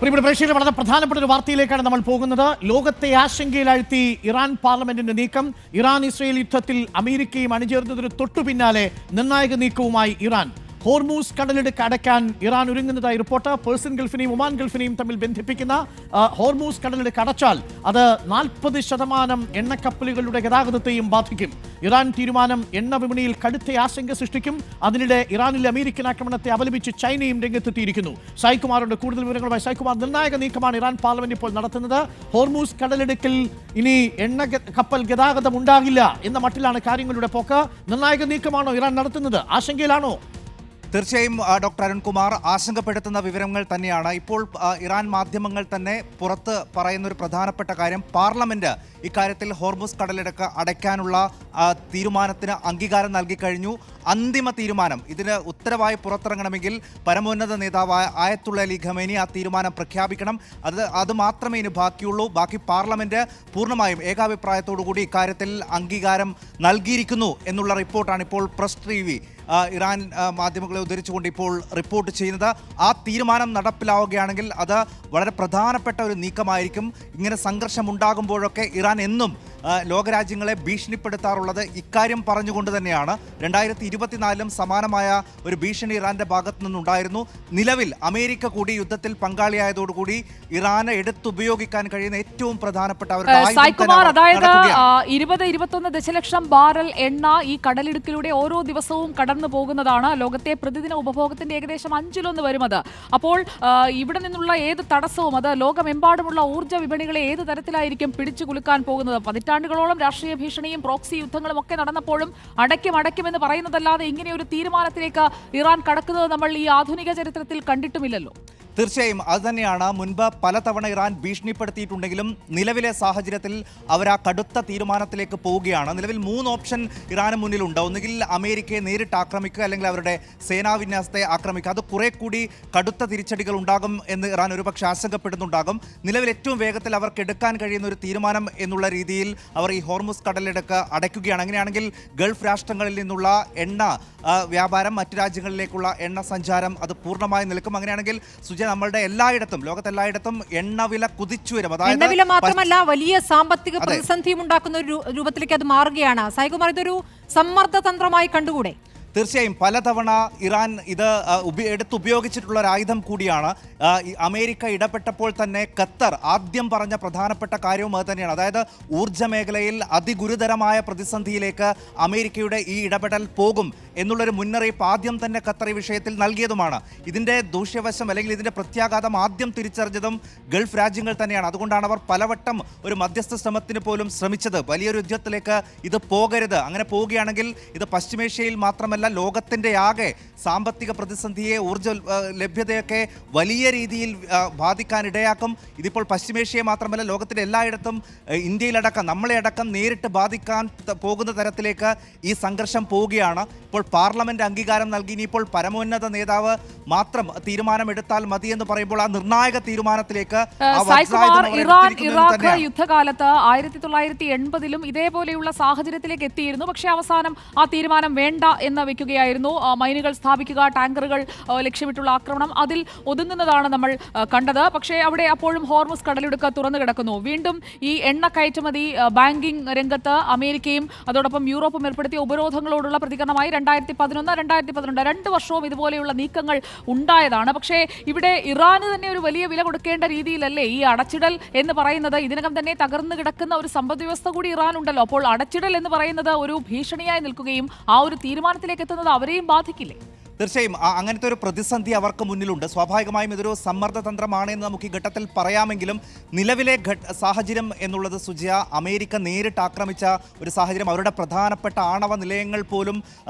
പ്രിയപ്പെട്ട പ്രേക്ഷകരെ, വളരെ പ്രധാനപ്പെട്ട ഒരു വാർത്തയിലേക്കാണ് നമ്മൾ പോകുന്നത്. ലോകത്തെ ആശങ്കയിലാഴ്ത്തി ഇറാൻ പാർലമെന്റിന്റെ നീക്കം. ഇറാൻ ഇസ്രയേൽ യുദ്ധത്തിൽ അമേരിക്കയും അണിചേർന്നതിന് തൊട്ടു പിന്നാലെ നിർണായക നീക്കവുമായി ഇറാൻ. ഹോർമൂസ് കടലിടുക്ക് അടയ്ക്കാൻ ഇറാൻ ഒരുങ്ങുന്നതായി റിപ്പോർട്ട്. പേഴ്സൺ ഗൾഫിനെയും ഒമാൻ ഗൾഫിനെയും തമ്മിൽ ബന്ധിപ്പിക്കുന്ന ഹോർമൂസ് കടലിടുക്ക് അടച്ചാൽ അത് 40% എണ്ണക്കപ്പലുകളുടെ ഗതാഗതത്തെയും ബാധിക്കും. ഇറാൻ തീരുമാനം എണ്ണ വിപണിയിൽ കടുത്ത ആശങ്ക സൃഷ്ടിക്കും. അതിനിടെ ഇറാനിലെ അമേരിക്കൻ ആക്രമണത്തെ അപലപിച്ച് ചൈനയും രംഗത്തെത്തിയിരിക്കുന്നു. സായ്കുമാറുണ്ട് കൂടുതൽ വിവരങ്ങളുമായി. സായ്കുമാർ, നിർണായക നീക്കമാണ് ഇറാൻ പാർലമെന്റ് ഇപ്പോൾ നടത്തുന്നത്. ഹോർമൂസ് കടലിടുക്കിൽ ഇനി കപ്പൽ ഗതാഗതം ഉണ്ടാകില്ല എന്ന മട്ടിലാണ് കാര്യങ്ങളുടെ പോക്ക്. നിർണായക നീക്കമാണോ ഇറാൻ നടത്തുന്നത്? ആശങ്കയിലാണോ? തീർച്ചയായും ഡോക്ടർ അരുൺകുമാർ, ആശങ്കപ്പെടുത്തുന്ന വിവരങ്ങൾ തന്നെയാണ്. ഇപ്പോൾ ഇറാൻ മാധ്യമങ്ങൾ തന്നെ പുറത്ത് പറയുന്ന ഒരു പ്രധാനപ്പെട്ട കാര്യം, പാർലമെന്റ് ഇക്കാര്യത്തിൽ ഹോർമുസ് കടലിടുക്ക് അടയ്ക്കാനുള്ള തീരുമാനത്തിന് അംഗീകാരം നൽകിക്കഴിഞ്ഞു. അന്തിമ തീരുമാനം ഇതിന് ഉത്തരവായി പുറത്തിറങ്ങണമെങ്കിൽ പരമോന്നത നേതാവായ ആയത്തുള്ള അലി ഖമേനി ആ തീരുമാനം പ്രഖ്യാപിക്കണം. അത് മാത്രമേ ഇനി ബാക്കിയുള്ളൂ. ബാക്കി പാർലമെന്റ് പൂർണ്ണമായും ഏകാഭിപ്രായത്തോടുകൂടി ഇക്കാര്യത്തിൽ അംഗീകാരം നൽകിയിരിക്കുന്നു എന്നുള്ള റിപ്പോർട്ടാണ് ഇപ്പോൾ പ്രസ് ടിവി ഇറാൻ മാധ്യമങ്ങളെ ഉദ്ധരിച്ചുകൊണ്ട് ഇപ്പോൾ റിപ്പോർട്ട് ചെയ്യുന്നത്. ആ തീരുമാനം നടപ്പിലാവുകയാണെങ്കിൽ അത് വളരെ പ്രധാനപ്പെട്ട ഒരു നീക്കമായിരിക്കും. ഇങ്ങനെ സംഘർഷം ഉണ്ടാകുമ്പോഴൊക്കെ ഇറാൻ എന്നും ലോകരാജ്യങ്ങളെ ഭീഷണിപ്പെടുത്താറുള്ളത് ഇക്കാര്യം പറഞ്ഞുകൊണ്ട് തന്നെയാണ്. 2024 സമാനമായ ഒരു ഭീഷണി ഇറാന്റെ ഭാഗത്തു നിന്നുണ്ടായിരുന്നു. നിലവിൽ അമേരിക്ക കൂടി യുദ്ധത്തിൽ പങ്കാളിയായതോടുകൂടി ഇറാനെ എടുത്തുപയോഗിക്കാൻ കഴിയുന്ന ഏറ്റവും പ്രധാനപ്പെട്ട അവരുടെ അതായത് 20-21 ദശലക്ഷം ബാരൽ എണ്ണ ഈ കടലിടുക്കിലൂടെ ഓരോ ദിവസവും കടന്നു പോകുന്നതാണ്. ലോകത്തെ പ്രതിദിന ഉപഭോഗത്തിന്റെ ഏകദേശം 1/5 വരും അത്. അപ്പോൾ ഇവിടെ നിന്നുള്ള ഏത് തടസ്സവും അത് ലോകമെമ്പാടുമുള്ള ഊർജ്ജ വിപണികളെ ഏത് തരത്തിലായിരിക്കും പിടിച്ചു കുലുക്കാൻ പോകുന്നത്? പതിറ്റാണ്ടുകളോളം രാഷ്ട്രീയ ഭീഷണിയും പ്രോക്സി യുദ്ധങ്ങളും ഒക്കെ നടന്നപ്പോഴും അടയ്ക്കുമെന്ന് പറയുന്നതല്ലാതെ ഇങ്ങനെ ഒരു തീരുമാനത്തിലേക്ക് ഇറാൻ കടക്കുന്നത് നമ്മൾ ഈ ആധുനിക ചരിത്രത്തിൽ കണ്ടിട്ടുമില്ലല്ലോ. തീർച്ചയായും അതുതന്നെയാണ്. മുൻപ് പലതവണ ഇറാൻ ഭീഷണിപ്പെടുത്തിയിട്ടുണ്ടെങ്കിലും നിലവിലെ സാഹചര്യത്തിൽ അവർ ആ കടുത്ത തീരുമാനത്തിലേക്ക് പോവുകയാണ്. നിലവിൽ 3 ഓപ്ഷൻ ഇറാന് മുന്നിലുണ്ട്. ഒന്നുകിൽ അമേരിക്കയെ നേരിട്ട് ആക്രമിക്കുക, അല്ലെങ്കിൽ അവരുടെ സേനാവിന്യാസത്തെ ആക്രമിക്കുക. അത് കുറെ കൂടി കടുത്ത തിരിച്ചടികൾ ഉണ്ടാകും എന്ന് ഇറാൻ ഒരുപക്ഷെ ആശങ്കപ്പെടുന്നുണ്ടാകും. നിലവിൽ ഏറ്റവും വേഗത്തിൽ അവർക്ക് എടുക്കാൻ കഴിയുന്ന ഒരു തീരുമാനം എന്നുള്ള രീതിയിൽ അവർ ഈ ഹോർമുസ് കടലിടുക്ക് അടയ്ക്കുകയാണ്. അങ്ങനെയാണെങ്കിൽ ഗൾഫ് രാഷ്ട്രങ്ങളിൽ നിന്നുള്ള എണ്ണ വ്യാപാരം, മറ്റു രാജ്യങ്ങളിലേക്കുള്ള എണ്ണ സഞ്ചാരം അത് പൂർണ്ണമായി നിൽക്കും. അങ്ങനെയാണെങ്കിൽ നമ്മളുടെ എല്ലായിടത്തും, ലോകത്തെല്ലായിടത്തും എണ്ണവില കുതിച്ചു വരും. അതായത് എണ്ണവില മാത്രമല്ല, വലിയ സാമ്പത്തിക പ്രതിസന്ധിയും ഉണ്ടാക്കുന്ന ഒരു രൂപത്തിലേക്ക് അത് മാറുകയാണ്. സായ്കുമാർ, ഇതൊരു സമ്മർദ്ദ തന്ത്രമായി കണ്ടുകൂടെ? തീർച്ചയായും പലതവണ ഇറാൻ ഇത് എടുത്തുപയോഗിച്ചിട്ടുള്ള ഒരു ആയുധം കൂടിയാണ്. അമേരിക്ക ഇടപെട്ടപ്പോൾ തന്നെ ഖത്തർ ആദ്യം പറഞ്ഞ പ്രധാനപ്പെട്ട കാര്യവും അത് തന്നെയാണ്. അതായത് ഊർജ്ജ മേഖലയിൽ അതിഗുരുതരമായ പ്രതിസന്ധിയിലേക്ക് അമേരിക്കയുടെ ഈ ഇടപെടൽ പോകും എന്നുള്ളൊരു മുന്നറിയിപ്പ് ആദ്യം തന്നെ ഖത്തർ ഈ വിഷയത്തിൽ നൽകിയതുമാണ്. ഇതിൻ്റെ ദൂഷ്യവശം അല്ലെങ്കിൽ ഇതിൻ്റെ പ്രത്യാഘാതം ആദ്യം തിരിച്ചറിഞ്ഞതും ഗൾഫ് രാജ്യങ്ങൾ തന്നെയാണ്. അതുകൊണ്ടാണ് അവർ പലവട്ടം ഒരു മധ്യസ്ഥ ശ്രമത്തിന് പോലും ശ്രമിച്ചത്. വലിയൊരു യുദ്ധത്തിലേക്ക് ഇത് പോകരുത്, അങ്ങനെ പോവുകയാണെങ്കിൽ ഇത് പശ്ചിമേഷ്യയിൽ മാത്രമല്ല ലോകത്തിൻ്റെ ആകെ സാമ്പത്തിക പ്രതിസന്ധിയെ, ഊർജ്ജ ലഭ്യതയൊക്കെ വലിയ രീതിയിൽ ബാധിക്കാനിടയാക്കും. ഇതിപ്പോൾ പശ്ചിമേഷ്യയെ മാത്രമല്ല ലോകത്തിൻ്റെ എല്ലായിടത്തും, ഇന്ത്യയിലടക്കം, നമ്മളെ അടക്കം നേരിട്ട് ബാധിക്കാൻ പോകുന്ന തരത്തിലേക്ക് ഈ സംഘർഷം പോവുകയാണ്. ഇപ്പോൾ പാർലമെന്റ് അംഗീകാരം നൽകി. ഇനിയിപ്പോൾ പരമോന്നത നേതാവ് മാത്രം തീരുമാനമെടുത്താൽ മതി എന്ന് പറയുമ്പോൾ ആ നിർണായക തീരുമാനത്തിലേക്ക് ഇറാഖ് യുദ്ധകാലത്ത് 1980-ലും ഇതേപോലെയുള്ള സാഹചര്യത്തിലേക്ക് എത്തിയിരുന്നു. പക്ഷേ അവസാനം ആ തീരുമാനം വേണ്ട എന്ന് വെക്കുകയായിരുന്നു. മൈനുകൾ സ്ഥാപിക്കുക, ടാങ്കറുകൾ ലക്ഷ്യമിട്ടുള്ള ആക്രമണം, അതിൽ ഒതുങ്ങുന്നതാണ് നമ്മൾ കണ്ടത്. പക്ഷേ അവിടെ അപ്പോഴും ഹോർമുസ് കടലിടുക്ക് തുറന്നു കിടക്കുന്നു. വീണ്ടും ഈ എണ്ണ കയറ്റുമതി, ബാങ്കിംഗ് രംഗത്ത് അമേരിക്കയും അതോടൊപ്പം യൂറോപ്പും ഏർപ്പെടുത്തിയ ഉപരോധങ്ങളോടുള്ള പ്രതികരണമായി 2011-2012 2 വർഷവും ഇതുപോലെയുള്ള നീക്കങ്ങൾ ഉണ്ടായതാണ്. പക്ഷേ ഇവിടെ ഇറാന് തന്നെ ഒരു വലിയ വില കൊടുക്കേണ്ട രീതിയിലല്ലേ ഈ അടച്ചിടൽ എന്ന് പറയുന്നത്? ഇതിനകം തന്നെ തകർന്നു കിടക്കുന്ന ഒരു സമ്പദ് വ്യവസ്ഥ കൂടി ഇറാൻ ഉണ്ടല്ലോ. അപ്പോൾ അടച്ചിടൽ എന്ന് പറയുന്നത് ഒരു ഭീഷണിയായി നിൽക്കുകയും ആ ഒരു തീരുമാനത്തിലേക്ക് എത്തുന്നത് അവരെയും ബാധിക്കില്ലേ? തീർച്ചയായും അങ്ങനത്തെ ഒരു പ്രതിസന്ധി അവർക്ക് മുന്നിലുണ്ട്. സ്വാഭാവികമായും ഇതൊരു സമ്മർദ്ദതന്ത്രമാണ് എന്ന് നമുക്ക് ഈ ഘട്ടത്തിൽ പറയാമെങ്കിലും നിലവിലെ സാഹചര്യം എന്നുള്ളത് സുജയ, അമേരിക്ക നേരിട്ട് ആക്രമിച്ച ഒരു സാഹചര്യം, അവരുടെ പ്രധാനപ്പെട്ട ആണവ നിലയങ്ങൾ പോലും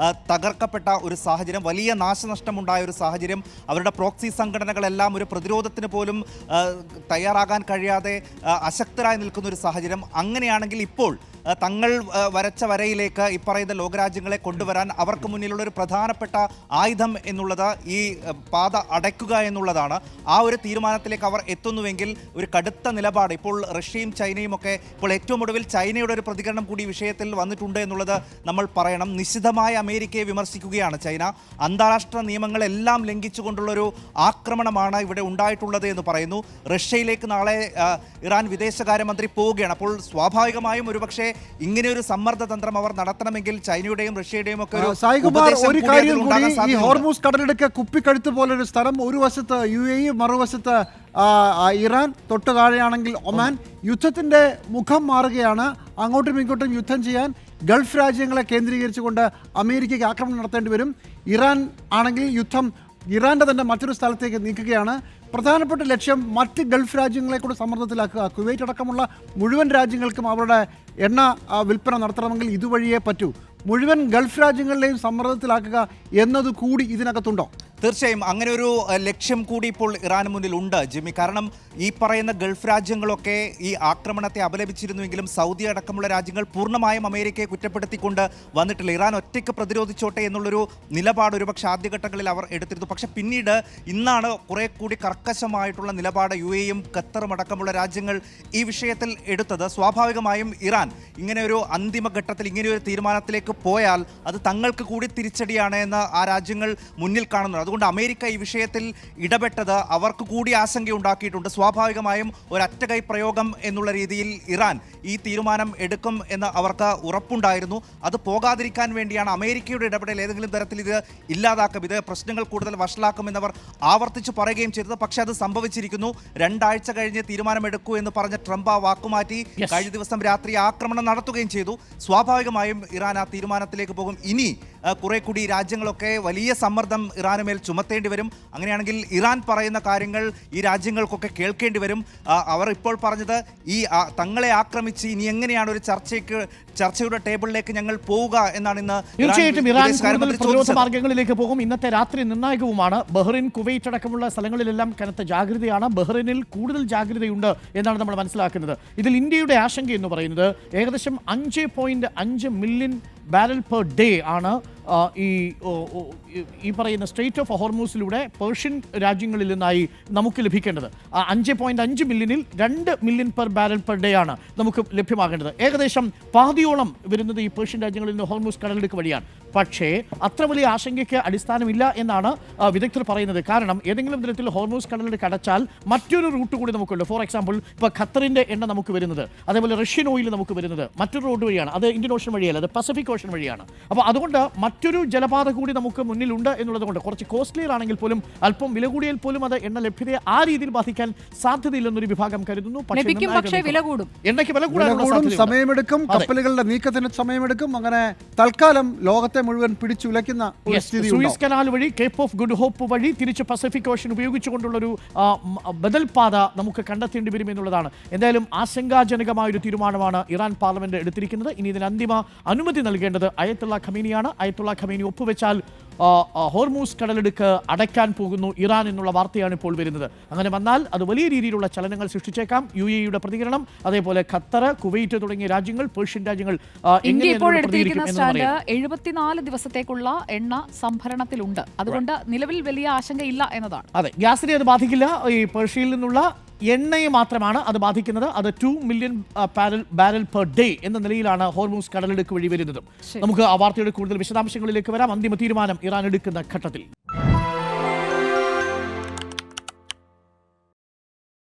തകർക്കപ്പെട്ട ഒരു സാഹചര്യം, വലിയ നാശനഷ്ടമുണ്ടായ ഒരു സാഹചര്യം, അവരുടെ പ്രോക്സി സംഘടനകളെല്ലാം ഒരു പ്രതിരോധത്തിന് പോലും തയ്യാറാകാൻ കഴിയാതെ അശക്തരായി നിൽക്കുന്ന ഒരു സാഹചര്യം. അങ്ങനെയാണെങ്കിൽ ഇപ്പോൾ തങ്ങൾ വരച്ച വരയിലേക്ക് ഈ പറയുന്ന ലോകരാജ്യങ്ങളെ കൊണ്ടുവരാൻ അവർക്ക് മുന്നിലുള്ള ഒരു പ്രധാനപ്പെട്ട ആയുധം എന്നുള്ളത് ഈ പാത അടയ്ക്കുക എന്നുള്ളതാണ്. ആ ഒരു തീരുമാനത്തിലേക്ക് അവർ എത്തുന്നുവെങ്കിൽ ഒരു കടുത്ത നിലപാട് ഇപ്പോൾ റഷ്യയും ചൈനയും ഒക്കെ ഇപ്പോൾ ഏറ്റവും ഒടുവിൽ ചൈനയുടെ ഒരു പ്രതികരണം കൂടി വിഷയത്തിൽ വന്നിട്ടുണ്ട് എന്നുള്ളത് നമ്മൾ പറയണം. നിശിതമായ അമേരിക്കയെ വിമർശിക്കുകയാണ് ചൈന. അന്താരാഷ്ട്ര നിയമങ്ങളെല്ലാം ലംഘിച്ചുകൊണ്ടുള്ളൊരു ആക്രമണമാണ് ഇവിടെ ഉണ്ടായിട്ടുള്ളത് എന്ന് പറയുന്നു. റഷ്യയിലേക്ക് നാളെ ഇറാൻ വിദേശകാര്യമന്ത്രി പോവുകയാണ്. അപ്പോൾ സ്വാഭാവികമായും ഒരുപക്ഷെ ഇങ്ങനെയൊരു സമ്മർദ്ദ തന്ത്രം അവർ നടത്തണമെങ്കിൽ ചൈനയുടെയും റഷ്യയുടെയും ഒക്കെ ഒരു കാര്യം കൂടി, ഈ ഹോർമൂസ് കടലിടുക്ക് കുപ്പിക്കഴുത്ത് പോലൊരു സ്ഥലം, ഒരു വശത്ത് UAE, മറുവശത്ത് ഇറാൻ, തൊട്ട് താഴെയാണെങ്കിൽ ഒമാൻ. യുദ്ധത്തിന്റെ മുഖം മാറുകയാണ്. അങ്ങോട്ടും ഇങ്ങോട്ടും യുദ്ധം ചെയ്യാൻ ഗൾഫ് രാജ്യങ്ങളെ കേന്ദ്രീകരിച്ചുകൊണ്ട് അമേരിക്കയ്ക്ക് ആക്രമണം നടത്തേണ്ടി വരും. ഇറാൻ ആണെങ്കിൽ യുദ്ധം ഇറാന്റെ തന്നെ മറ്റൊരു സ്ഥലത്തേക്ക് നീക്കുകയാണ്. പ്രധാനപ്പെട്ട ലക്ഷ്യം മറ്റ് ഗൾഫ് രാജ്യങ്ങളെ കൂടെ സമ്മർദ്ദത്തിലാക്കുക. കുവൈറ്റ് അടക്കമുള്ള മുഴുവൻ രാജ്യങ്ങൾക്കും അവരുടെ എണ്ണ വിൽപ്പന നടത്തണമെങ്കിൽ ഇതുവഴിയേ പറ്റൂ. മുഴുവൻ ഗൾഫ് രാജ്യങ്ങളിലെയും സമ്മർദ്ദത്തിലാക്കുക എന്നതുകൂടി ഇതിനകത്തുണ്ടോ? തീർച്ചയായും അങ്ങനെ ഒരു ലക്ഷ്യം കൂടി ഇപ്പോൾ ഇറാന് മുന്നിൽ ഉണ്ട് ജിമ്മി. കാരണം ഈ പറയുന്ന ഗൾഫ് രാജ്യങ്ങളൊക്കെ ഈ ആക്രമണത്തെ അപലപിച്ചിരുന്നുവെങ്കിലും സൗദി അടക്കമുള്ള രാജ്യങ്ങൾ പൂർണ്ണമായും അമേരിക്കയെ കുറ്റപ്പെടുത്തിക്കൊണ്ട് വന്നിട്ടില്ല. ഇറാൻ ഒറ്റയ്ക്ക് പ്രതിരോധിച്ചോട്ടെ എന്നുള്ളൊരു നിലപാട് ഒരുപക്ഷെ ആദ്യഘട്ടങ്ങളിൽ അവർ എടുത്തിരുന്നു. പക്ഷെ പിന്നീട് ഇന്നാണ് കുറെ കൂടി കർക്കശമായിട്ടുള്ള നിലപാട് UAEയും ഖത്തറും അടക്കമുള്ള രാജ്യങ്ങൾ ഈ വിഷയത്തിൽ എടുത്തത്. സ്വാഭാവികമായും ഇറാൻ ഇങ്ങനെ ഒരു അന്തിമഘട്ടത്തിൽ ഇങ്ങനെയൊരു തീരുമാനത്തിലേക്ക് പോയാൽ അത് തങ്ങൾക്ക് കൂടി തിരിച്ചടിയാണ് എന്ന് ആ രാജ്യങ്ങൾ മുന്നിൽ കാണുന്നു. അതുകൊണ്ട് അമേരിക്ക ഈ വിഷയത്തിൽ ഇടപെട്ടത് അവർക്ക് കൂടി ആശങ്കയുണ്ടാക്കിയിട്ടുണ്ട്. സ്വാഭാവികമായും ഒരു അറ്റകൈ പ്രയോഗം എന്നുള്ള രീതിയിൽ ഇറാൻ ഈ തീരുമാനം എടുക്കും എന്ന് അവർക്ക് ഉറപ്പുണ്ടായിരുന്നു. അത് പോകാതിരിക്കാൻ വേണ്ടിയാണ് അമേരിക്കയുടെ ഇടപെടൽ. ഏതെങ്കിലും തരത്തിൽ ഇത് ഇല്ലാതാക്കും, ഇത് പ്രശ്നങ്ങൾ കൂടുതൽ വഷളാക്കുമെന്നവർ ആവർത്തിച്ച് പറയുകയും ചെയ്തത്. പക്ഷെ അത് സംഭവിച്ചിരിക്കുന്നു. 2 ആഴ്ച കഴിഞ്ഞ് തീരുമാനമെടുക്കൂ എന്ന് പറഞ്ഞ ട്രംപ് ആ വാക്കുമാറ്റി കഴിഞ്ഞ ദിവസം രാത്രി ആക്രമണം നടത്തുകയും ചെയ്തു. സ്വാഭാവികമായും ഇറാൻ ആ തീരുമാനത്തിലേക്ക് പോകും. ഇനി കുറെ കൂടി രാജ്യങ്ങളൊക്കെ വലിയ സമ്മർദ്ദം ഇറാന് മേൽ ചുമത്തേണ്ടി വരും. അങ്ങനെയാണെങ്കിൽ ഇറാൻ പറയുന്ന കാര്യങ്ങൾ ഈ രാജ്യങ്ങൾക്കൊക്കെ കേൾക്കേണ്ടി വരും. അവർ ഇപ്പോൾ പറഞ്ഞത് ഈ തങ്ങളെ ആക്രമിച്ച് ഇനി എങ്ങനെയാണ് ഒരു ചർച്ചയുടെ ടേബിളിലേക്ക് ഞങ്ങൾ പോവുക എന്നാണ് ഇന്ന്. തീർച്ചയായിട്ടും ഇറാൻ കൂടുതൽ പ്രതിരോധ മാർഗങ്ങളിലേക്ക് പോകും. ഇന്നത്തെ രാത്രി നിർണായകവുമാണ്. ബഹ്റിൻ, കുവൈറ്റ് അടക്കമുള്ള സ്ഥലങ്ങളിലെല്ലാം കനത്ത ജാഗ്രതയാണ്. ബഹ്റിനിൽ കൂടുതൽ ജാഗ്രതയുണ്ട് എന്നാണ് നമ്മൾ മനസ്സിലാക്കുന്നത്. ഇതിൽ ഇന്ത്യയുടെ ആശങ്ക എന്ന് പറയുന്നത് ഏകദേശം 5.5 മില്യൺ ബാരൽ പെർ ഡേ ആണ് ഈ പറയുന്ന സ്ട്രെയിറ്റ് ഓഫ് ഹോർമൂസിലൂടെ പേർഷ്യൻ രാജ്യങ്ങളിൽ നിന്നായി നമുക്ക് ലഭിക്കേണ്ടത്. 5.5 മില്യണിൽ 2 million per barrel per day ആണ് നമുക്ക് ലഭ്യമാകേണ്ടത്. ഏകദേശം പാതിയോളം വരുന്നത് ഈ പേർഷ്യൻ രാജ്യങ്ങളിൽ നിന്ന് ഹോർമൂസ് കടലിടുക്ക് വഴിയാണ്. പക്ഷേ അത്ര വലിയ ആശങ്കയ്ക്ക് അടിസ്ഥാനമില്ല എന്നാണ് വിദഗ്ധർ പറയുന്നത്. കാരണം ഏതെങ്കിലും തരത്തിൽ ഹോർമൂസ് കടലിടുക്ക് അടച്ചാൽ മറ്റൊരു റൂട്ട് കൂടി നമുക്കുണ്ട്. ഫോർ എക്സാമ്പിൾ ഇപ്പോൾ ഖത്തറിൻ്റെ എണ്ണ നമുക്ക് വരുന്നത്, അതേപോലെ റഷ്യൻ ഓയിൽ നമുക്ക് വരുന്നത് മറ്റൊരു റോഡ് വഴിയാണ്. അത് ഇന്ത്യൻ ഓഷൻ വഴിയല്ല, അത് പസഫിക് ഓഷൻ വഴിയാണ്. അപ്പോൾ അതുകൊണ്ട് മറ്റൊരു ജലപാത കൂടി നമുക്ക് മുന്നിലുണ്ട് എന്നുള്ളത് കൊണ്ട് കുറച്ച് കോസ്റ്റ്ലിയർ ആണെങ്കിൽ പോലും, അല്പം വില കൂടിയാൽ പോലും അത് എണ്ണ ലഭ്യതയെ ആ രീതിയിൽ ബാധിക്കാൻ സാധ്യതയില്ലെന്നൊരു വിഭാഗം കരുതുന്നു. പക്ഷേ വില കൂടും, എണ്ണയ്ക്ക് വില കൂടാൻ സമയമെടുക്കും, കപ്പലുകളുടെ നീക്കത്തിന് സമയമെടുക്കും. അങ്ങനെ തൽക്കാലം ലോകത്തെ മുഴുവൻ പിടിച്ചുലയ്ക്കുന്ന ഒരു സ്ഥിതി. സൂയിസ് കനാൽ വഴി, കേപ്പ് ഓഫ് ഗുഡ് ഹോപ്പ് വഴി തിരിച്ച് പസഫിക് ഓഷൻ ഉപയോഗിച്ചുകൊണ്ടുള്ളൊരു ബദൽ പാത നമുക്ക് കണ്ടെത്തേണ്ടി വരും എന്നുള്ളതാണ്. എന്തായാലും ആശങ്കാജനകമായ ഒരു തീരുമാനമാണ് ഇറാൻ പാർലമെന്റ് എടുത്തിരിക്കുന്നത്. ഇനി ഇതിന് അന്തിമ അനുമതി നൽകേണ്ടത് അയത്തുള്ള ഖമീനിയാണ്. അയത്തുള്ള ഖമീനി ഒപ്പുവെച്ചാൽ ഹോർമൂസ് കടലിടുക്ക് അടയ്ക്കാൻ പോകുന്നു ഇറാൻ എന്നുള്ള വാർത്തയാണ് ഇപ്പോൾ വരുന്നത്. അങ്ങനെ വന്നാൽ അത് വലിയ രീതിയിലുള്ള ചലനങ്ങൾ സൃഷ്ടിച്ചേക്കാം. UAEയുടെ പ്രതികരണം, അതേപോലെ ഖത്തർ, കുവൈറ്റ് തുടങ്ങിയ രാജ്യങ്ങൾ, പേർഷ്യൻ രാജ്യങ്ങൾ ഇന്ത്യ ഇപ്പോൾ എടുത്തിരിക്കുന്ന സ്റ്റാൻഡ് 74 ദിവസത്തേക്കുള്ള എണ്ണ സംഭരണത്തിലുണ്ട്. അതുകൊണ്ട് നിലവിൽ വലിയ ആശങ്കയില്ല എന്നതാണ്. അതെ, ഗ്യാസിനെ അത് ബാധിക്കില്ല. ഈ പേർഷ്യയിൽ നിന്നുള്ള എണ്ണയെ മാത്രമാണ് അത് ബാധിക്കുന്നത്. അത് 2 മില്യൺ ബാരൽ പെർ ഡേ എന്ന നിലയിലാണ് ഹോർമൂസ് കടലിടുക്ക് വഴി വരുന്നത്. നമുക്ക് ആ വാർത്തയുടെ കൂടുതൽ വിശദാംശങ്ങളിലേക്ക് വരാം. അന്തിമ തീരുമാനം ഇറാൻ എടുക്കുന്ന ഘട്ടത്തിൽ.